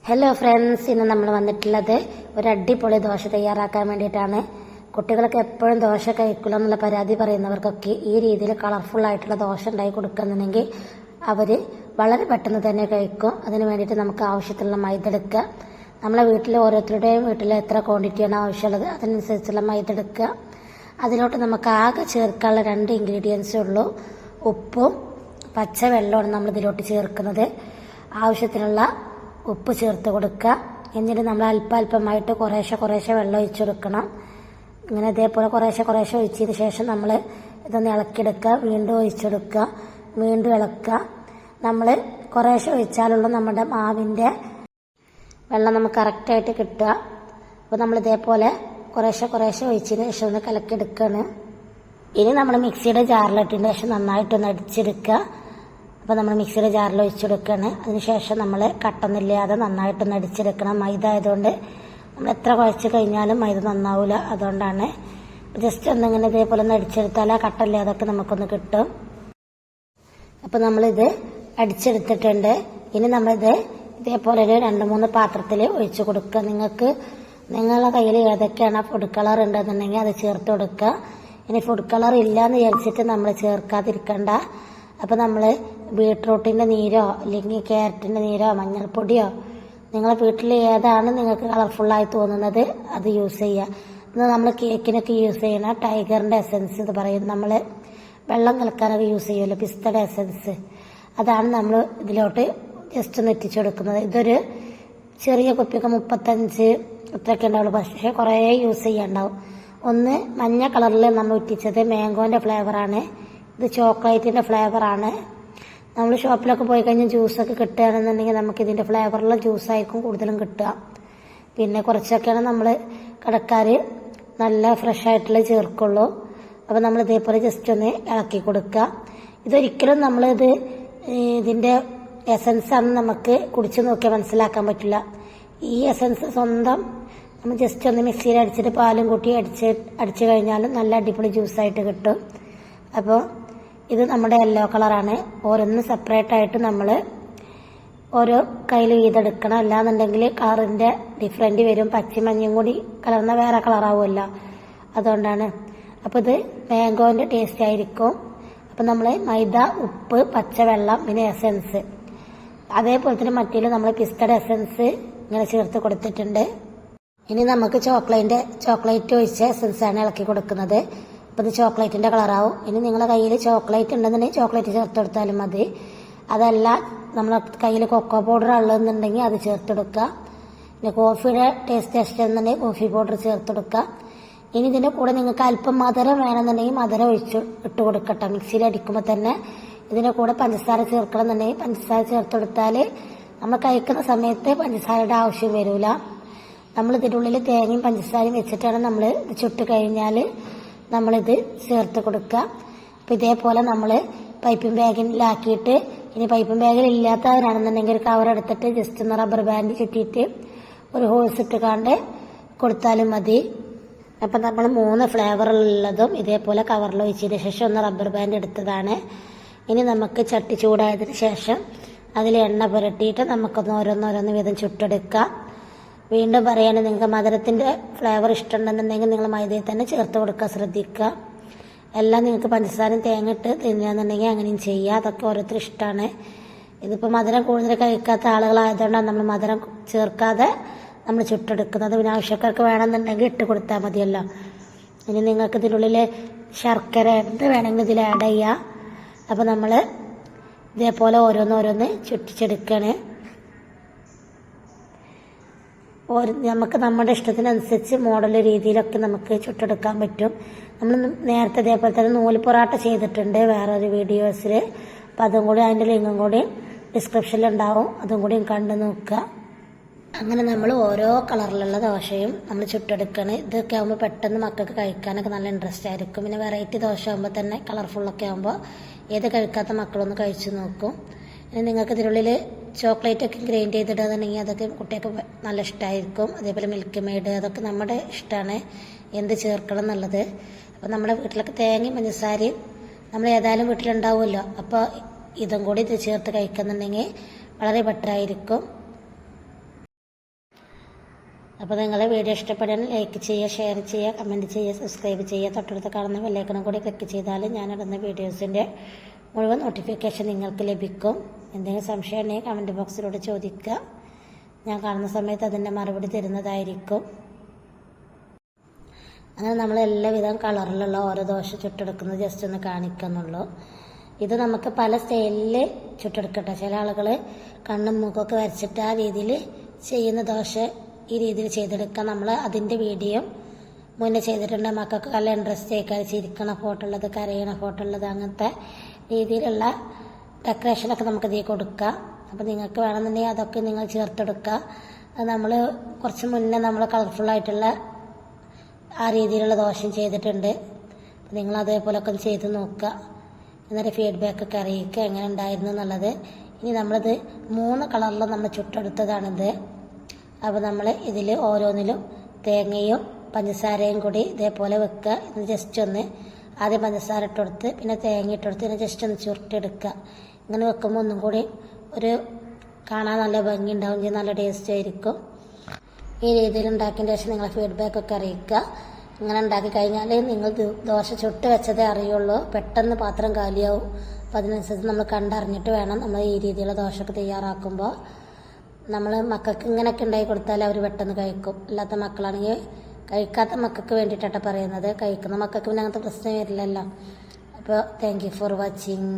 Hello friends, ഇന്ന് നമ്മൾ വന്നിട്ടുള്ളത് ഒരു അടിപൊളി ദോശ തയ്യാറാക്കാൻ വേണ്ടിയിട്ടാണ്. കുട്ടികളൊക്കെ എപ്പോഴും ദോശ കഴിക്കില്ല എന്നുള്ള പരാതി പറയുന്നവർക്കൊക്കെ ഈ രീതിയിൽ കളർഫുൾ ആയിട്ടുള്ള ദോശ ഉണ്ടാക്കി കൊടുക്കുന്നുണ്ടെങ്കിൽ അവർ വളരെ പെട്ടെന്ന് തന്നെ കഴിക്കും. അതിന് വേണ്ടിയിട്ട് നമുക്ക് ആവശ്യത്തിലുള്ള മൈദ എടുക്കുക. നമ്മളെ വീട്ടിൽ ഓരോരുത്തരുടെയും വീട്ടിൽ എത്ര ക്വാണ്ടിറ്റിയാണ് ആവശ്യമുള്ളത് അതിനനുസരിച്ചുള്ള മൈദ എടുക്കുക. അതിലോട്ട് നമുക്ക് ആകെ ചേർക്കാനുള്ള 2 ഇൻഗ്രീഡിയൻസേ ഉള്ളൂ. ഉപ്പും പച്ച വെള്ളമാണ് നമ്മൾ ഇതിലോട്ട് ചേർക്കുന്നത്. ആവശ്യത്തിനുള്ള ഉപ്പ് ചേർത്ത് കൊടുക്കുക. എന്നിട്ട് നമ്മൾ അല്പമായിട്ട് കുറേശ്ശെ വെള്ളം ഒഴിച്ചു കൊടുക്കണം. ഇങ്ങനെ ഇതേപോലെ കുറേശ്ശെ ഒഴിച്ചതിന് ശേഷം നമ്മൾ ഇതൊന്ന് ഇളക്കിയെടുക്കുക. വീണ്ടും ഒഴിച്ചെടുക്കുക, വീണ്ടും ഇളക്കുക. നമ്മൾ കുറേശ്ശെ ഒഴിച്ചാലുള്ള നമ്മുടെ മാവിൻ്റെ വെള്ളം നമുക്ക് കറക്റ്റായിട്ട് കിട്ടുക. അപ്പോൾ നമ്മൾ ഇതേപോലെ കുറേശ്ശെ ഒഴിച്ചതിന് ശേഷം ഒന്ന് കലക്കിയെടുക്കുകയാണ്. ഇനി നമ്മൾ മിക്സിയുടെ ജാറിലിട്ടതിന് ശേഷം നന്നായിട്ടൊന്ന് അടിച്ചെടുക്കുക. അപ്പോൾ നമ്മൾ മിക്സിയുടെ ജാറിൽ ഒഴിച്ചെടുക്കുകയാണ്. അതിനുശേഷം നമ്മൾ കട്ടൊന്നുമില്ലാതെ നന്നായിട്ടൊന്ന് അടിച്ചെടുക്കണം. മൈദ ആയതുകൊണ്ട് നമ്മൾ എത്ര കുഴച്ച് കഴിഞ്ഞാലും മൈദ നന്നാവില്ല. അതുകൊണ്ടാണ് ജസ്റ്റ് ഒന്നിങ്ങനെ ഇതേപോലെ ഒന്ന് അടിച്ചെടുത്താൽ ആ കട്ടയില്ലാതൊക്കെ നമുക്കൊന്ന് കിട്ടും. അപ്പോൾ നമ്മളിത് അടിച്ചെടുത്തിട്ടുണ്ട്. ഇനി നമ്മളിത് ഇതേപോലെ ഒരു 2-3 പാത്രത്തിൽ ഒഴിച്ച് കൊടുക്കുക. നിങ്ങളുടെ കയ്യിൽ ഏതൊക്കെയാണ് ഫുഡ് കളർ ഉണ്ടെന്നുണ്ടെങ്കിൽ അത് ചേർത്ത് കൊടുക്കുക. ഇനി ഫുഡ് കളർ ഇല്ലയെന്ന് വിചാരിച്ചിട്ട് നമ്മൾ ചേർക്കാതിരിക്കണ്ട. അപ്പോൾ നമ്മൾ ബീട്രൂട്ടിൻ്റെ നീരോ അല്ലെങ്കിൽ ക്യാരറ്റിൻ്റെ നീരോ മഞ്ഞൾപ്പൊടിയോ നിങ്ങളെ വീട്ടിൽ ഏതാണ് നിങ്ങൾക്ക് കളർഫുള്ളായി തോന്നുന്നത് അത് യൂസ് ചെയ്യുക. ഇന്ന് നമ്മൾ കേക്കിനൊക്കെ യൂസ് ചെയ്യുന്ന ടൈഗറിൻ്റെ എസൻസ് എന്ന് പറയും. നമ്മൾ വെള്ളം കലക്കാനൊക്കെ യൂസ് ചെയ്യുമല്ലോ, പിസ്തയുടെ എസൻസ്. അതാണ് നമ്മൾ ഇതിലോട്ട് ജസ്റ്റ് ഒന്ന് എത്തിച്ചു കൊടുക്കുന്നത്. ഇതൊരു ചെറിയ കുപ്പിയൊക്കെ 35 ഇത്രയൊക്കെ ഉണ്ടാവുള്ളൂ. പക്ഷേ കുറേ യൂസ് ചെയ്യാണ്ടാവും. ഒന്ന് മഞ്ഞ കളറിൽ നമ്മൾ ഒറ്റിച്ചത് മാംഗോൻ്റെ ഫ്ലേവറാണ്. ഇത് ചോക്ലേറ്റിൻ്റെ ഫ്ലേവറാണ്. നമ്മൾ ഷോപ്പിലൊക്കെ പോയി കഴിഞ്ഞാൽ ജ്യൂസൊക്കെ കിട്ടുകയാണെന്നുണ്ടെങ്കിൽ നമുക്ക് ഇതിൻ്റെ ഫ്ലേവറുള്ള ജ്യൂസായിരിക്കും കൂടുതലും കിട്ടുക. പിന്നെ കുറച്ചൊക്കെയാണ് നമ്മൾ കടക്കാർ നല്ല ഫ്രഷ് ആയിട്ടുള്ള ചേർക്കുള്ളൂ. അപ്പോൾ നമ്മൾ ഇതേപോലെ ജസ്റ്റ് ഒന്ന് ഇളക്കി കൊടുക്കുക. ഇതൊരിക്കലും ഇതിൻ്റെ എസൻസ് ആണെന്ന് നമുക്ക് കുടിച്ച് നോക്കിയാൽ മനസ്സിലാക്കാൻ പറ്റില്ല. ഈ എസൻസ് സ്വന്തം നമ്മൾ ജസ്റ്റ് ഒന്ന് മിക്സിയിൽ അടിച്ചിട്ട് പാലും കൂട്ടി അടിച്ച് കഴിഞ്ഞാലും നല്ല അടിപൊളി ജ്യൂസായിട്ട് കിട്ടും. അപ്പോൾ ഇത് നമ്മുടെ യെല്ലോ കളറാണ്. ഓരോന്ന് സെപ്പറേറ്റ് ആയിട്ട് നമ്മൾ ഓരോ കയ്യിൽ വീതെടുക്കണം. അല്ലാന്നുണ്ടെങ്കിൽ കളറിൻ്റെ ഡിഫറൻറ്റ് വരും. പച്ചയും മഞ്ഞയും കൂടി കലർന്ന വേറെ കളറാവുമല്ലോ, അതുകൊണ്ടാണ്. അപ്പോൾ ഇത് മാംഗോൻ്റെ ടേസ്റ്റ് ആയിരിക്കും. അപ്പോൾ നമ്മൾ മൈദ, ഉപ്പ്, പച്ചവെള്ളം, പിന്നെ എസൻസ്, അതേപോലെ തന്നെ മറ്റേ നമ്മൾ പിസ്തയുടെ എസൻസ് ഇങ്ങനെ ചേർത്ത് കൊടുത്തിട്ടുണ്ട്. ഇനി നമുക്ക് ചോക്ലേറ്റ് ഒഴിച്ച എസൻസാണ് ഇളക്കി കൊടുക്കുന്നത്. അപ്പോൾ ഇത് ചോക്ലേറ്റിൻ്റെ കളറാവും. ഇനി നിങ്ങളുടെ കയ്യിൽ ചോക്ലേറ്റ് ഉണ്ടെന്നുണ്ടെങ്കിൽ ചോക്ലേറ്റ് ചേർത്ത് കൊടുത്താലും മതി. അതല്ല നമ്മളെ കയ്യിൽ കൊക്കോ പൗഡർ ഉള്ളതെന്നുണ്ടെങ്കിൽ അത് ചേർത്തെടുക്കുക. പിന്നെ കോഫിയുടെ ടേസ്റ്റ് ഇഷ്ടമെന്നുണ്ടെങ്കിൽ കോഫി പൗഡർ ചേർത്തെടുക്കുക. ഇനി ഇതിൻ്റെ കൂടെ നിങ്ങൾക്ക് അല്പം മധുരം വേണമെന്നുണ്ടെങ്കിൽ മധുരം ഇട്ട് കൊടുക്കട്ടെ. മിക്സിയിൽ അടിക്കുമ്പോൾ തന്നെ ഇതിൻ്റെ കൂടെ പഞ്ചസാര ചേർക്കണമെന്നുണ്ടെങ്കിൽ പഞ്ചസാര ചേർത്തെടുത്താൽ നമ്മൾ കഴിക്കുന്ന സമയത്ത് പഞ്ചസാരയുടെ ആവശ്യം വരില്ല. നമ്മൾ ഇതിൻ്റെ ഉള്ളിൽ തേങ്ങയും പഞ്ചസാരയും വെച്ചിട്ടാണ് നമ്മൾ ചുട്ട് കഴിഞ്ഞാൽ നമ്മളിത് ചേർത്ത് കൊടുക്കുക. അപ്പോൾ ഇതേപോലെ നമ്മൾ പൈപ്പിംഗ് ബാഗിലാക്കിയിട്ട്, ഇനി പൈപ്പിംഗ് ബാഗിൽ ഇല്ലാത്തവരാണെന്നുണ്ടെങ്കിൽ ഒരു കവർ എടുത്തിട്ട് ജസ്റ്റ് ഒന്ന് റബ്ബർ ബാൻഡ് ചുറ്റിയിട്ട് ഒരു ഹോൾസ് ഇട്ടുകാണ്ട് കൊടുത്താലും മതി. അപ്പം നമ്മൾ 3 ഫ്ലേവറുള്ളതും ഇതേപോലെ കവറിൽ ഒഴിച്ചതിന് ശേഷം ഒന്ന് റബ്ബർ ബാൻഡ് എടുത്തതാണ്. ഇനി നമുക്ക് ചട്ടി ചൂടായതിന് ശേഷം അതിൽ എണ്ണ പുരട്ടിയിട്ട് നമുക്കൊന്ന് ഓരോന്നോരോന്ന് വീതം ചുട്ടെടുക്കാം. വീണ്ടും പറയുകയാണെങ്കിൽ നിങ്ങൾക്ക് മധുരത്തിൻ്റെ ഫ്ലേവർ ഇഷ്ടമുണ്ടെന്നുണ്ടെങ്കിൽ നിങ്ങൾ മൈദയിൽ തന്നെ ചേർത്ത് കൊടുക്കാൻ ശ്രദ്ധിക്കുക. എല്ലാം നിങ്ങൾക്ക് പഞ്ചസാരയും തേങ്ങ ഇട്ട് തിന്നുകയെന്നുണ്ടെങ്കിൽ അങ്ങനെയും ചെയ്യുക. അതൊക്കെ ഓരോരുത്തർ ഇഷ്ടമാണ്. ഇതിപ്പോൾ മധുരം കൂടുതൽ കഴിക്കാത്ത ആളുകളായതുകൊണ്ടാണ് നമ്മൾ മധുരം ചേർക്കാതെ നമ്മൾ ചുട്ടെടുക്കുന്നത്. പിന്നെ ആവശ്യക്കാർക്ക് വേണമെന്നുണ്ടെങ്കിൽ ഇട്ട് കൊടുത്താൽ മതിയല്ലോ. ഇനി നിങ്ങൾക്ക് ഇതിനുള്ളിൽ ശർക്കര എന്ത് വേണമെങ്കിലും ഇതിൽ ആഡ് ചെയ്യുക. അപ്പോൾ നമ്മൾ ഇതേപോലെ ഓരോന്ന് ചുറ്റിച്ചെടുക്കുകയാണ്. നമുക്ക് നമ്മുടെ ഇഷ്ടത്തിനനുസരിച്ച് മോഡൽ രീതിയിലൊക്കെ നമുക്ക് ചുട്ടെടുക്കാൻ പറ്റും. നമ്മൾ നേരത്തെ ഇതേപോലെ തന്നെ നൂല് പൊറാട്ട ചെയ്തിട്ടുണ്ട് വേറൊരു വീഡിയോസിൽ. അപ്പോൾ അതും കൂടി അതിൻ്റെ ലിങ്കും കൂടി ഡിസ്ക്രിപ്ഷനിൽ ഉണ്ടാവും. അതും കൂടി കണ്ടു നോക്കുക. അങ്ങനെ നമ്മൾ ഓരോ കളറിലുള്ള ദോശയും നമ്മൾ ചുട്ടെടുക്കുകയാണ്. ഇതൊക്കെ ആകുമ്പോൾ പെട്ടെന്ന് മക്കൾക്ക് കഴിക്കാനൊക്കെ നല്ല ഇൻട്രസ്റ്റ് ആയിരിക്കും. പിന്നെ വെറൈറ്റി ദോശ ആകുമ്പോൾ തന്നെ കളർഫുള്ളൊക്കെ ആകുമ്പോൾ ഏത് കഴിക്കാത്ത മക്കളൊന്ന് കഴിച്ചു നോക്കും. ഇനി നിങ്ങൾക്ക് ഇതിനുള്ളിൽ ചോക്ലേറ്റ് ഒക്കെ ഗ്രൈൻഡ് ചെയ്തിടുകയെന്നുണ്ടെങ്കിൽ അതൊക്കെ കുട്ടികൾക്ക് നല്ല ഇഷ്ടമായിരിക്കും. അതേപോലെ മിൽക്ക് മെയ്ഡ്, അതൊക്കെ നമ്മുടെ ഇഷ്ടമാണ് എന്ത് ചേർക്കണം എന്നുള്ളത്. അപ്പോൾ നമ്മുടെ വീട്ടിലൊക്കെ തേങ്ങയും പഞ്ചസാരയും നമ്മൾ ഏതായാലും വീട്ടിലുണ്ടാവുമല്ലോ. അപ്പോൾ ഇതും കൂടി ഇത് ചേർത്ത് കഴിക്കുന്നുണ്ടെങ്കിൽ വളരെ ബെറ്ററായിരിക്കും. അപ്പോൾ നിങ്ങൾ വീഡിയോ ഇഷ്ടപ്പെടാൻ ലൈക്ക് ചെയ്യുക, ഷെയർ ചെയ്യുക, കമൻറ്റ് ചെയ്യുക, സബ്സ്ക്രൈബ് ചെയ്യുക. തൊട്ടടുത്ത് കാണുന്ന ബെല്ലൈക്കണും കൂടി ക്ലിക്ക് ചെയ്താൽ ഞാനിടുന്ന വീഡിയോസിൻ്റെ മുഴുവൻ നോട്ടിഫിക്കേഷൻ നിങ്ങൾക്ക് ലഭിക്കും. എന്തെങ്കിലും സംശയം ഉണ്ടെങ്കിൽ കമൻറ്റ് ബോക്സിലൂടെ ചോദിക്കുക. ഞാൻ കാണുന്ന സമയത്ത് അതിൻ്റെ മറുപടി തരുന്നതായിരിക്കും. അങ്ങനെ നമ്മൾ എല്ലാവിധം കളറിലുള്ള ഓരോ ദോശ ചുട്ടെടുക്കുന്നത് ജസ്റ്റ് ഒന്ന് കാണിക്കുന്നുള്ളൂ. ഇത് നമുക്ക് പല സ്റ്റൈലിൽ ചുട്ടെടുക്കട്ടെ. ചില ആളുകൾ കണ്ണും മൂക്കൊക്കെ വരച്ചിട്ട് ആ രീതിയിൽ ചെയ്യുന്ന ദോശ ഈ രീതിയിൽ ചെയ്തെടുക്കാം. നമ്മൾ അതിൻ്റെ വീഡിയോ മുന്നേ ചെയ്തിട്ടുണ്ട്. മക്കൾക്ക് നല്ല ഇൻട്രസ്റ്റ് ആയിക്കാതെ ചിരിക്കണ ഫോട്ടോ ഉള്ളത്, കരയണ ഫോട്ടോ ഉള്ളത്, അങ്ങനത്തെ രീതിയിലുള്ള ഡെക്കറേഷനൊക്കെ നമുക്ക് ഇതിൽ കൊടുക്കാം. അപ്പോൾ നിങ്ങൾക്ക് വേണമെന്നുണ്ടെങ്കിൽ അതൊക്കെ നിങ്ങൾ ചേർത്തെടുക്കുക. അത് നമ്മൾ കുറച്ച് മുന്നേ നമ്മൾ കളർഫുള്ളായിട്ടുള്ള ആ രീതിയിലുള്ള ദോശയും ചെയ്തിട്ടുണ്ട്. നിങ്ങൾ അതേപോലൊക്കെ ഒന്ന് ചെയ്ത് നോക്കുക. എന്നിട്ട് ഫീഡ്ബാക്കൊക്കെ അറിയിക്കുക എങ്ങനെ ഉണ്ടായിരുന്നു എന്നുള്ളത്. ഇനി നമ്മളിത് 3 കളറിൽ നമ്മൾ ചുട്ടെടുത്തതാണിത്. അപ്പോൾ നമ്മൾ ഇതിൽ ഓരോന്നിലും തേങ്ങയും പഞ്ചസാരയും കൂടി ഇതേപോലെ വെക്കുക. ഇത് ജസ്റ്റ് ഒന്ന് ആദ്യം പഞ്ചസാര ഇട്ടെടുത്ത് പിന്നെ തേങ്ങ ഇട്ടെടുത്ത് പിന്നെ ജസ്റ്റ് ഒന്ന് ചുരുട്ടെടുക്കുക. ഇങ്ങനെ വെക്കുമ്പോൾ ഒന്നും കൂടി ഒരു കാണാൻ നല്ല ഭംഗി ഉണ്ടാവും ചെയ്യും, നല്ല ടേസ്റ്റ് ആയിരിക്കും. ഈ രീതിയിൽ ഉണ്ടാക്കിയതിന് ശേഷം നിങ്ങളെ ഫീഡ്ബാക്കൊക്കെ അറിയിക്കുക. ഇങ്ങനെ ഉണ്ടാക്കി കഴിഞ്ഞാൽ നിങ്ങൾ ദോശ ചുട്ട് വെച്ചതേ അറിയുള്ളൂ. പെട്ടെന്ന് പാത്രം കാലിയാവും. അപ്പോൾ അതിനനുസരിച്ച് നമ്മൾ കണ്ടറിഞ്ഞിട്ട് വേണം നമ്മൾ ഈ രീതിയിലുള്ള ദോശയൊക്കെ തയ്യാറാക്കുമ്പോൾ. നമ്മൾ മക്കൾക്ക് ഇങ്ങനെയൊക്കെ ഉണ്ടാക്കി കൊടുത്താൽ അവർ പെട്ടെന്ന് കഴിക്കും. അല്ലാത്ത മക്കളാണെങ്കിൽ കഴിക്കാത്ത മക്കൾക്ക് വേണ്ടിയിട്ടാണ് പറയുന്നത്. കഴിക്കുന്ന മക്കൾക്ക് പിന്നെ അങ്ങനത്തെ പ്രശ്നം വരില്ലല്ലോ. അപ്പോൾ താങ്ക് യു ഫോർ വാച്ചിങ്.